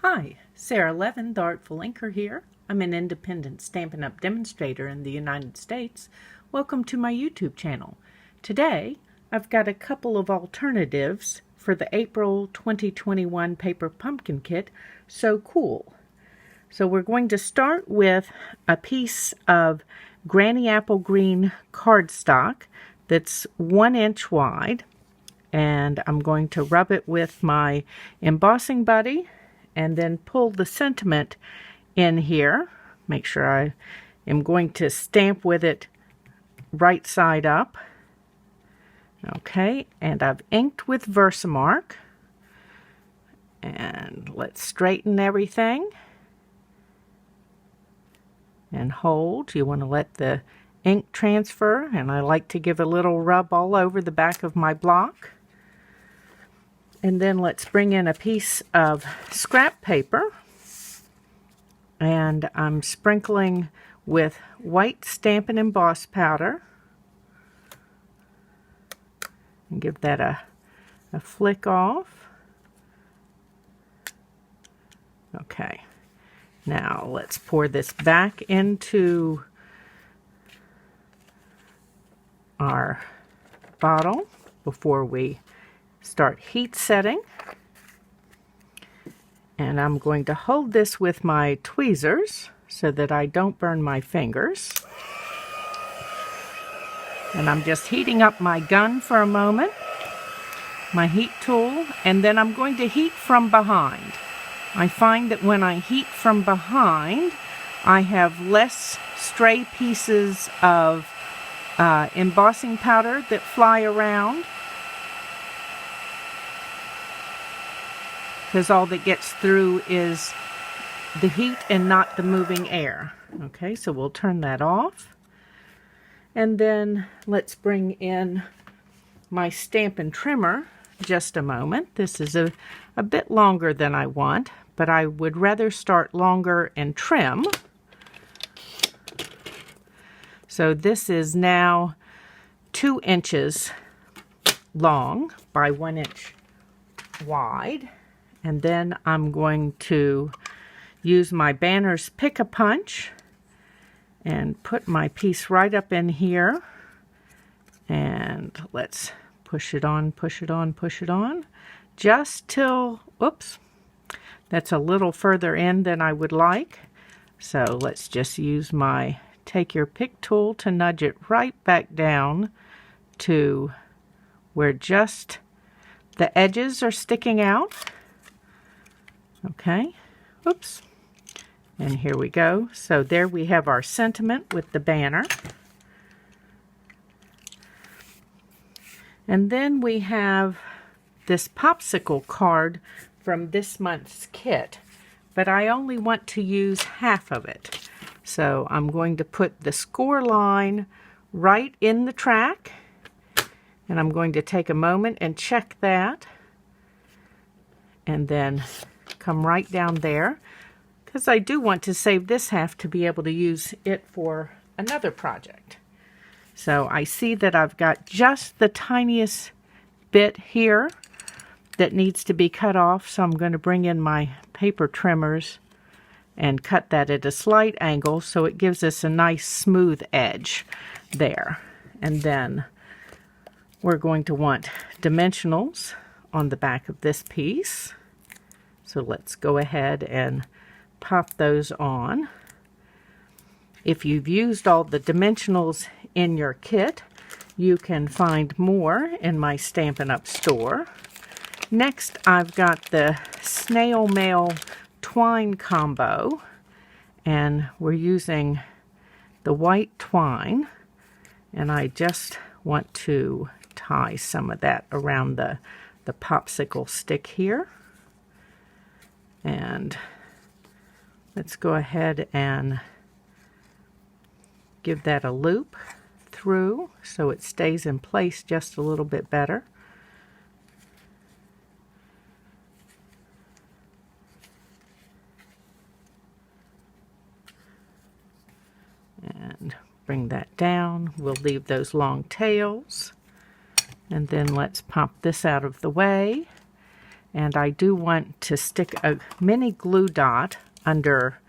Hi, Sara Levin, the Artful Inker here. I'm an independent Stampin' Up! Demonstrator in the United States. Welcome to my YouTube channel. Today, I've got a couple of alternatives for the April 2021 paper pumpkin kit, So Cool. So we're going to start with a piece of Granny Apple Green cardstock that's 1 inch wide, and I'm going to rub it with my embossing buddy and then pull the sentiment in here. Make sure I am going to stamp with it right side up. Okay, and I've inked with Versamark. And let's straighten everything. And hold. You want to let the ink transfer, and I like to give a little rub all over the back of my block. And then let's bring in a piece of scrap paper, and I'm sprinkling with white Stampin' Emboss powder, and give that a flick off. Okay, now let's pour this back into our bottle before we start heat setting. And I'm going to hold this with my tweezers so that I don't burn my fingers. And I'm just heating up my gun for a moment, my heat tool, and then I'm going to heat from behind. I find that when I heat from behind, I have less stray pieces of embossing powder that fly around, because all that gets through is the heat and not the moving air. Okay, so we'll turn that off. And then let's bring in my Stampin' Trimmer just a moment. This is a bit longer than I want, but I would rather start longer and trim. So this is now 2 inches long by 1 inch wide. And then I'm going to use my Banner's Pick-a-Punch and put my piece right up in here. And let's push it on, push it on, push it on. Just till, oops, that's a little further in than I would like. So let's just use my Take Your Pick tool to nudge it right back down to where just the edges are sticking out. Okay, oops, and here we go. So there we have our sentiment with the banner. And then we have this popsicle card from this month's kit, but I only want to use half of it. So I'm going to put the score line right in the track, and I'm going to take a moment and check that, and then come right down there, because I do want to save this half to be able to use it for another project. So I see that I've got just the tiniest bit here that needs to be cut off, so I'm going to bring in my paper trimmers and cut that at a slight angle so it gives us a nice smooth edge there. And then we're going to want dimensionals on the back of this piece. So let's go ahead and pop those on. If you've used all the dimensionals in your kit, you can find more in my Stampin' Up! Store. Next, I've got the snail mail twine combo, and we're using the white twine, and I just want to tie some of that around the popsicle stick here. And let's go ahead and give that a loop through so it stays in place just a little bit better. And bring that down. We'll leave those long tails. And then let's pop this out of the way. And I do want to stick a mini glue dot under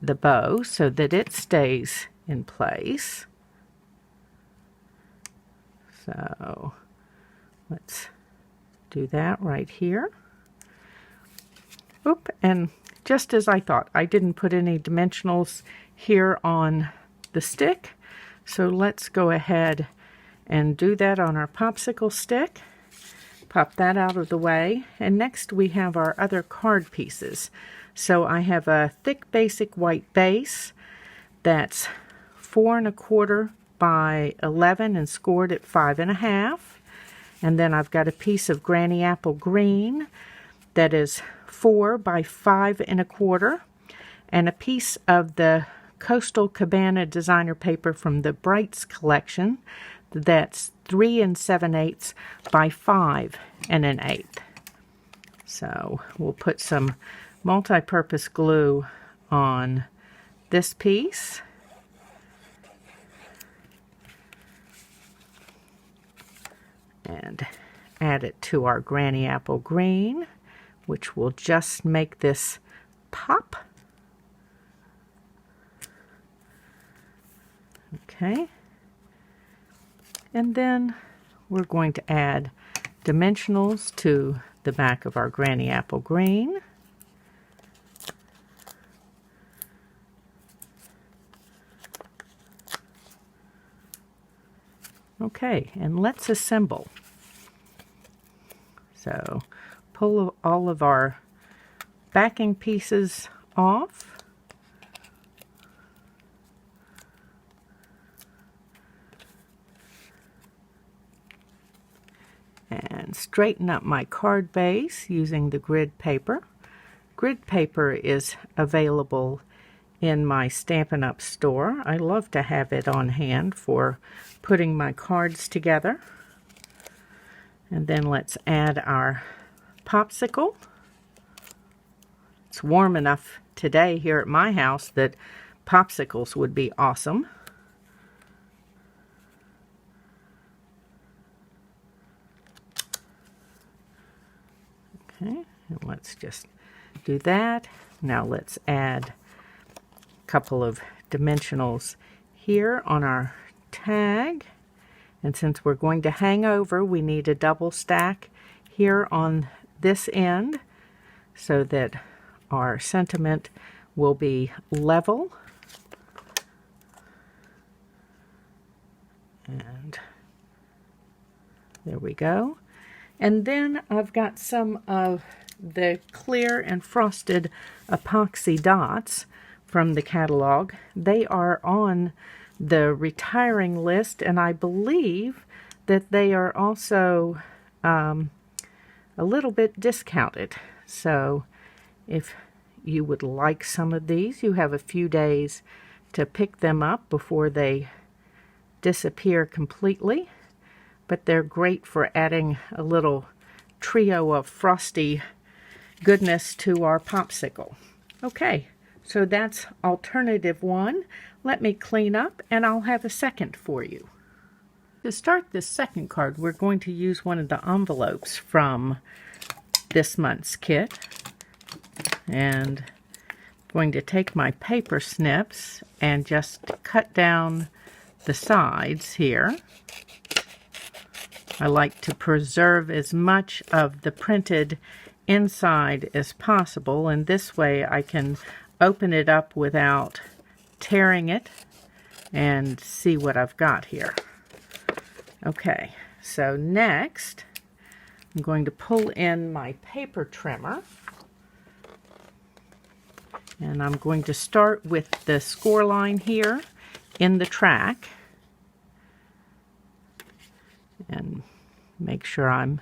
the bow so that it stays in place. So let's do that right here. Oop, and just as I thought, I didn't put any dimensionals here on the stick. So let's go ahead and do that on our popsicle stick. Pop that out of the way. And next we have our other card pieces. So I have a thick basic white base that's 4 1/4 by 11 and scored at 5 1/2. And then I've got a piece of Granny Apple Green that is 4 by 5 1/4, and a piece of the Coastal Cabana designer paper from the Brights collection that's 3 7/8 by 5 1/8. So we'll put some multi-purpose glue on this piece. And add it to our Granny Apple Green, which will just make this pop. Okay. And then we're going to add dimensionals to the back of our Granny Apple Green. Okay, and let's assemble. So pull all of our backing pieces off. And straighten up my card base using the grid paper. Grid paper is available in my Stampin' Up store. I love to have it on hand for putting my cards together. And then let's add our popsicle. It's warm enough today here at my house that popsicles would be awesome. Okay, and let's just do that. Now let's add a couple of dimensionals here on our tag. And since we're going to hang over, we need a double stack here on this end so that our sentiment will be level. And there we go. And then I've got some of the clear and frosted epoxy dots from the catalog. They are on the retiring list, and I believe that they are also a little bit discounted. So if you would like some of these, you have a few days to pick them up before they disappear completely. But they're great for adding a little trio of frosty goodness to our popsicle. Okay, so that's alternative one. Let me clean up and I'll have a second for you. To start this second card, we're going to use one of the envelopes from this month's kit. And I'm going to take my paper snips and just cut down the sides here. I like to preserve as much of the printed inside as possible, and this way I can open it up without tearing it and see what I've got here. Okay, so next I'm going to pull in my paper trimmer, and I'm going to start with the score line here in the track and make sure I'm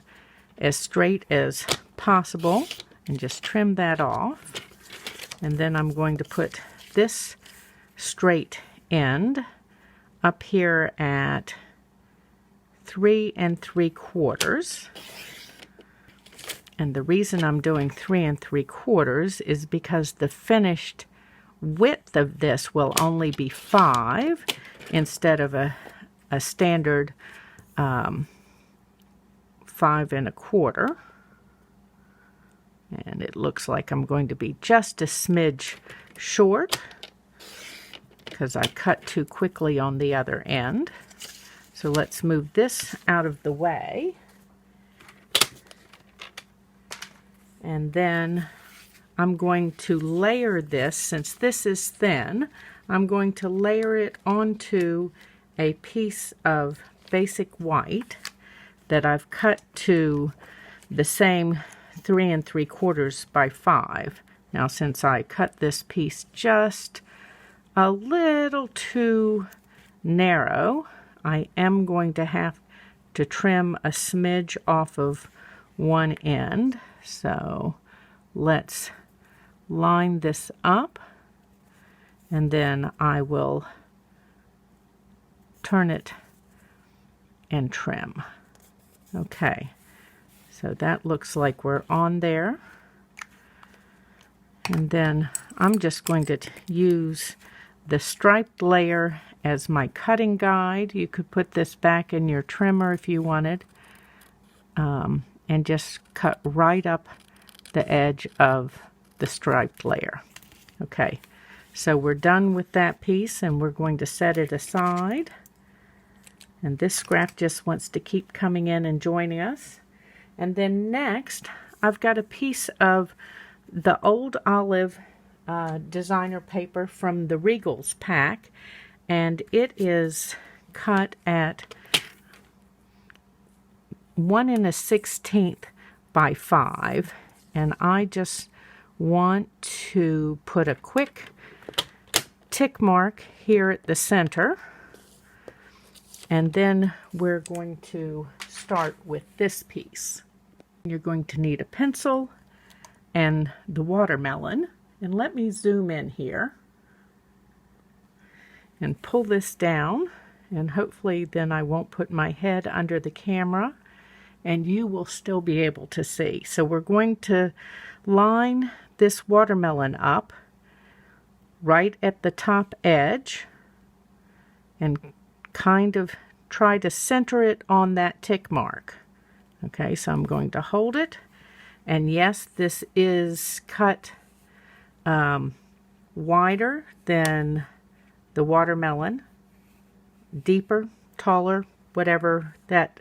as straight as possible and just trim that off. And then I'm going to put this straight end up here at 3 3/4. And the reason I'm doing 3 3/4 is because the finished width of this will only be 5 instead of a standard 5 1/4. And it looks like I'm going to be just a smidge short because I cut too quickly on the other end. So let's move this out of the way. And then I'm going to layer this, since this is thin, I'm going to layer it onto a piece of basic white that I've cut to the same 3 3/4 by 5. Now, since I cut this piece just a little too narrow, I am going to have to trim a smidge off of one end. So let's line this up, and then I will turn it and trim. Okay, so that looks like we're on there. And then I'm just going to use the striped layer as my cutting guide. You could put this back in your trimmer if you wanted, and just cut right up the edge of the striped layer. Okay, so we're done with that piece, and we're going to set it aside. And this scrap just wants to keep coming in and joining us. And then next, I've got a piece of the old olive designer paper from the Regals pack, and it is cut at 1 1/16 by 5, and I just want to put a quick tick mark here at the center, and then we're going to start with this piece. You're going to need a pencil and the watermelon, and let me zoom in here and pull this down, and hopefully then I won't put my head under the camera and you will still be able to see. So we're going to line this watermelon up right at the top edge and kind of try to center it on that tick mark. Okay, so I'm going to hold it, and yes, this is cut wider than the watermelon, deeper, taller, whatever that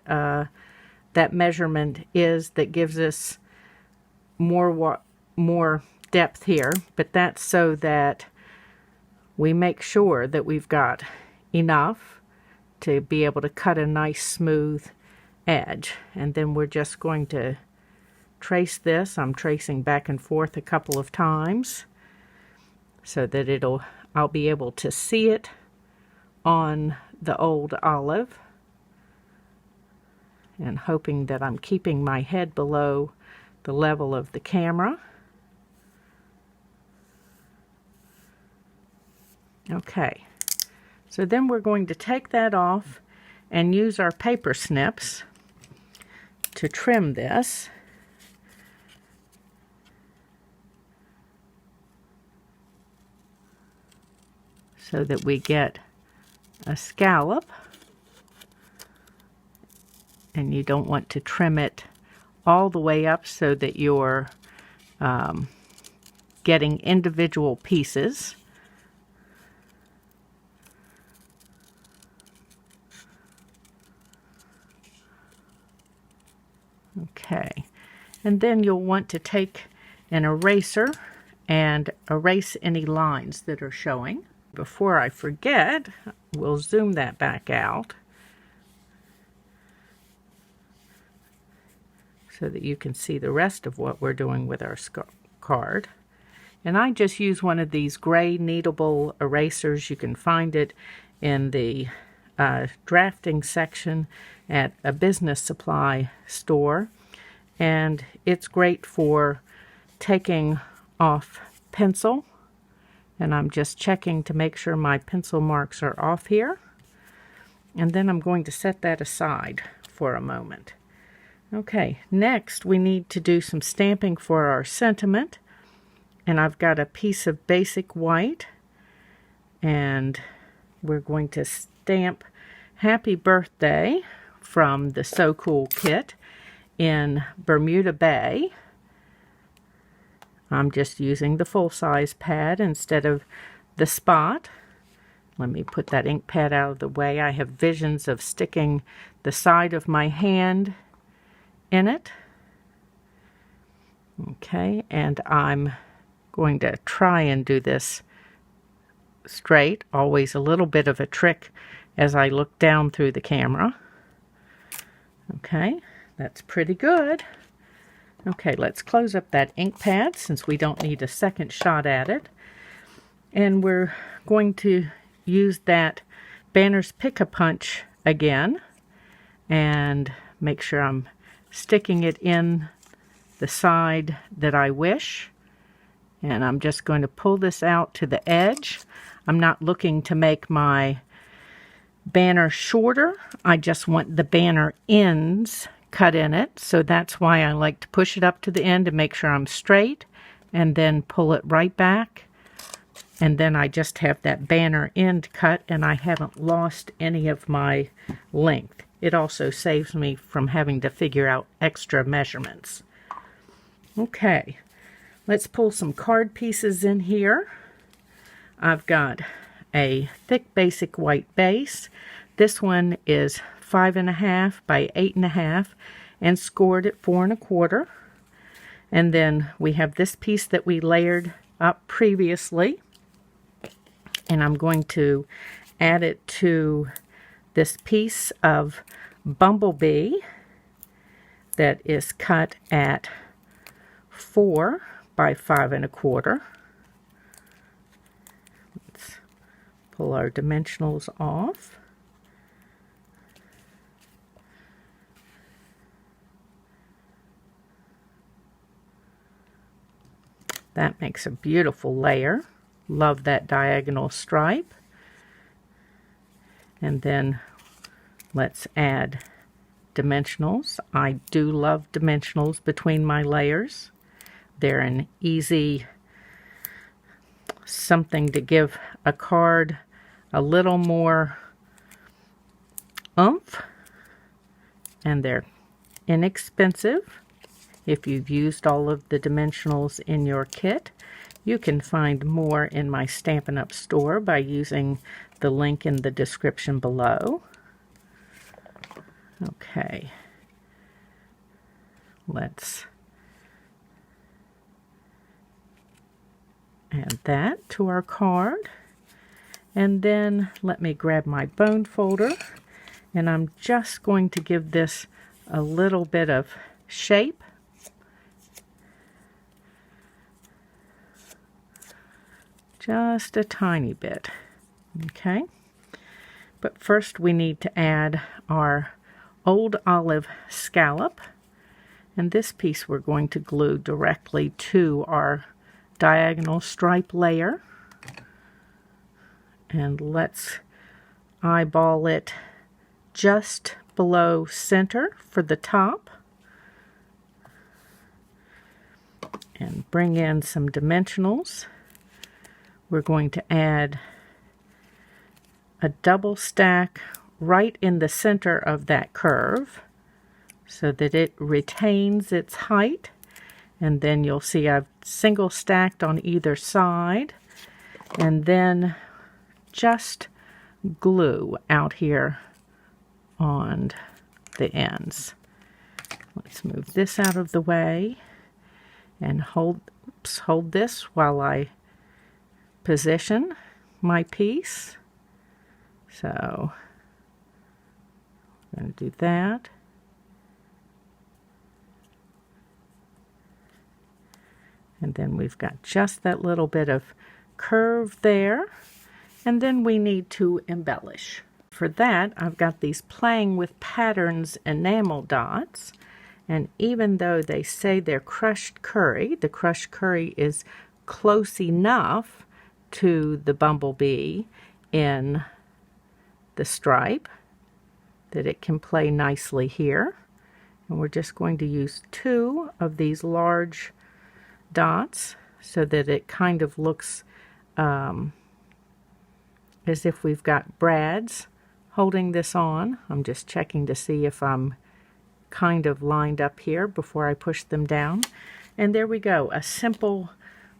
that measurement is that gives us more depth here, but that's so that we make sure that we've got enough to be able to cut a nice smooth edge. And then we're just going to trace this. I'm tracing back and forth a couple of times so that I'll be able to see it on the old olive, and hoping that I'm keeping my head below the level of the camera. Okay, so then we're going to take that off and use our paper snips to trim this. So that we get a scallop, and you don't want to trim it all the way up so that you're getting individual pieces. Okay, and then you'll want to take an eraser and erase any lines that are showing. Before I forget, we'll zoom that back out so that you can see the rest of what we're doing with our card. And I just use one of these gray kneadable erasers. You can find it in the drafting section at a business supply store, and it's great for taking off pencil. And I'm just checking to make sure my pencil marks are off here. And then I'm going to set that aside for a moment. Okay, next we need to do some stamping for our sentiment. And I've got a piece of basic white, and we're going to stamp Happy Birthday from the So Cool kit in Bermuda Bay. I'm just using the full-size pad instead of the spot. Let me put that ink pad out of the way. I have visions of sticking the side of my hand in it. Okay, and I'm going to try and do this straight. Always a little bit of a trick as I look down through the camera. Okay, that's pretty good. Okay, let's close up that ink pad since we don't need a second shot at it. And we're going to use that Banner's Pick-a-Punch again and make sure I'm sticking it in the side that I wish. And I'm just going to pull this out to the edge. I'm not looking to make my banner shorter. I just want the banner ends cut in it. So that's why I like to push it up to the end to make sure I'm straight and then pull it right back. And then I just have that banner end cut and I haven't lost any of my length. It also saves me from having to figure out extra measurements. Okay, let's pull some card pieces in here. I've got a thick basic white base. This one is 5.5 by 8.5 and scored at 4 1/4. And then we have this piece that we layered up previously. And I'm going to add it to this piece of Bumblebee that is cut at 4 by 5 1/4. Let's pull our dimensionals off. That makes a beautiful layer. Love that diagonal stripe. And then let's add dimensionals. I do love dimensionals between my layers. They're an easy something to give a card a little more oomph, and they're inexpensive. If you've used all of the dimensionals in your kit, you can find more in my Stampin' Up! Store by using the link in the description below. Okay, let's add that to our card. And then let me grab my bone folder, and I'm just going to give this a little bit of shape. Just a tiny bit. Okay, but first we need to add our Old Olive scallop, and this piece we're going to glue directly to our diagonal stripe layer. And let's eyeball it just below center for the top and bring in some dimensionals. We're going to add a double stack right in the center of that curve so that it retains its height. And then you'll see I've single stacked on either side, and then just glue out here on the ends. Let's move this out of the way and hold this while I position my piece. So I'm going to do that. And then we've got just that little bit of curve there. And then we need to embellish. For that, I've got these Playing with Patterns enamel dots. And even though they say they're crushed curry, the crushed curry is close enough to the bumblebee in the stripe that it can play nicely here. And we're just going to use 2 of these large dots so that it kind of looks as if we've got brads holding this on. I'm just checking to see if I'm kind of lined up here before I push them down. And there we go, a simple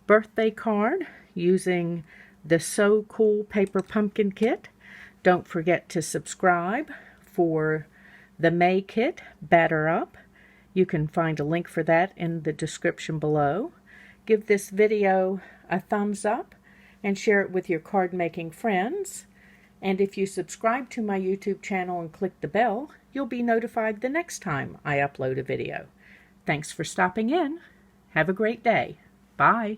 birthday card using the So Cool Paper Pumpkin Kit. Don't forget to subscribe for the May kit, Batter Up. You can find a link for that in the description below. Give this video a thumbs up and share it with your card making friends. And if you subscribe to my YouTube channel and click the bell, you'll be notified the next time I upload a video. Thanks for stopping in. Have a great day. Bye.